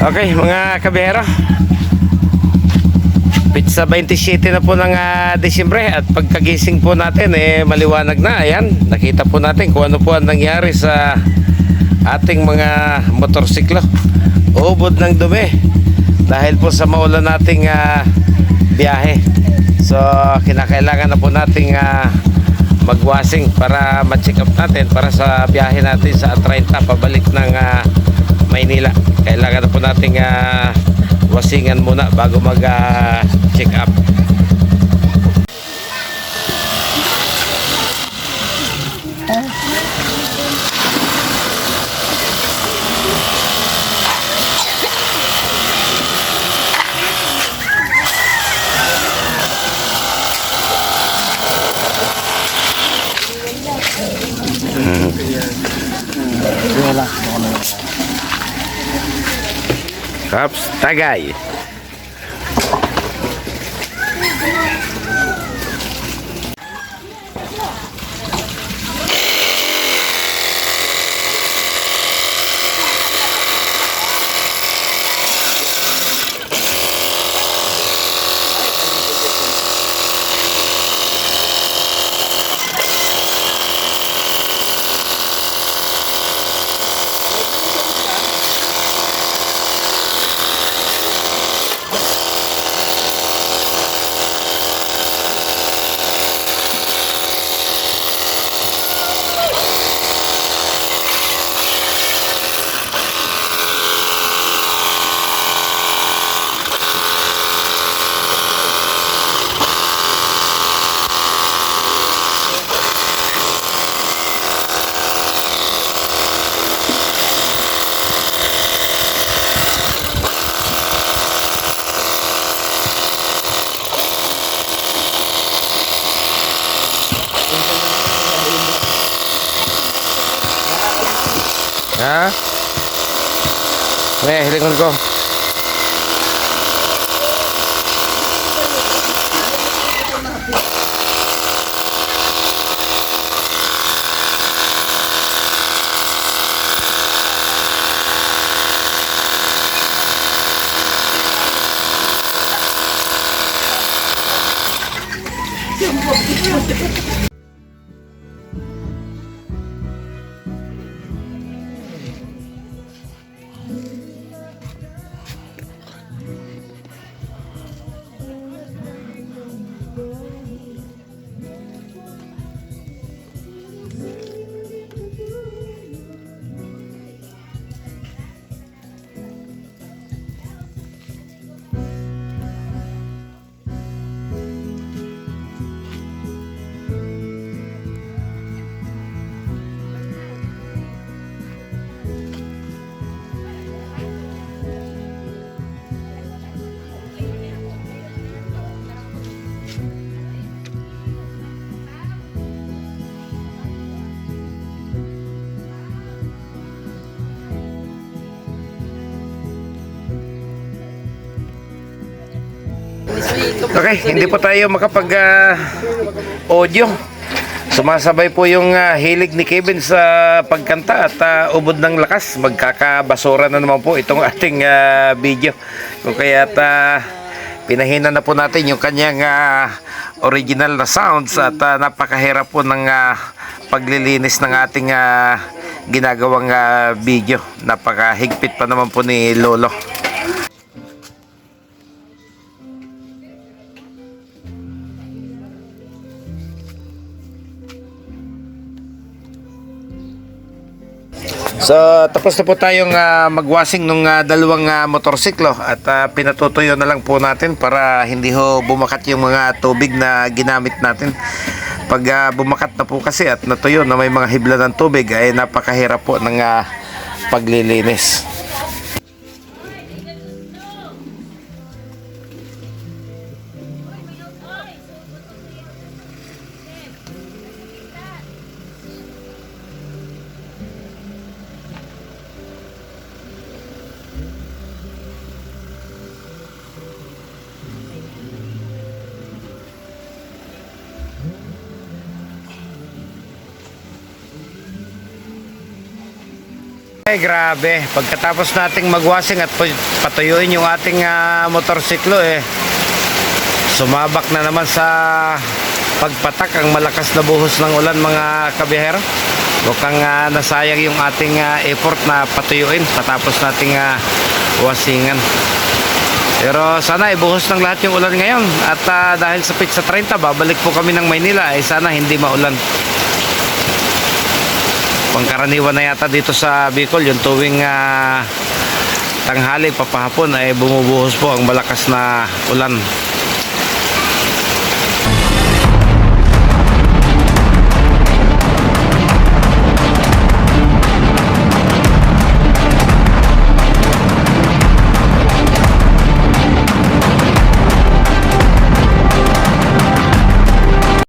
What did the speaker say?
Okay mga kabihero, pizza 27 na po ng Disyembre at pagkagising po natin maliwanag na. Ayan, nakita po natin kung ano po ang nangyari sa ating mga motorsiklo. Ubod ng dumi dahil po sa maulan nating biyahe. So kinakailangan na po nating magwasing para ma-check up natin para sa biyahe natin sa 30 pabalik ng Maynila. Kailangan na po nating wasingan muna bago mag check up. Kaps Tagay. Ha? Hilingon ko. Okay, hindi po tayo makapag audio. Sumasabay po yung hilig ni Kevin sa pagkanta at ubod ng lakas. Magkakabasura na naman po itong ating video. Kung kaya't pinahina na po natin yung kanyang original na sounds at napakahirap po ng paglilinis ng ating ginagawang video. Napakahigpit pa naman po ni Lolo. So tapos na po tayong magwasing ng dalawang motorsiklo at pinatutuyo na lang po natin para hindi ho bumakat yung mga tubig na ginamit natin. Pag bumakat na po kasi at natuyo na may mga hibla ng tubig ay napakahirap po ng paglilinis. Ay, grabe. Pagkatapos nating magwashing at patuyuin yung ating motorsiklo sumabak na naman sa pagpatak ang malakas na buhos ng ulan mga kabihero. Mukhang nasayang yung ating effort na patuyuin patapos nating washingan. Pero sana ibuhos ng lahat yung ulan ngayon. At dahil sa pizza 30, babalik po kami ng Maynila. Sana hindi maulan. Pangkaraniwan na yata dito sa Bicol, yung tuwing tanghali papahapon ay bumubuhos po ang malakas na ulan.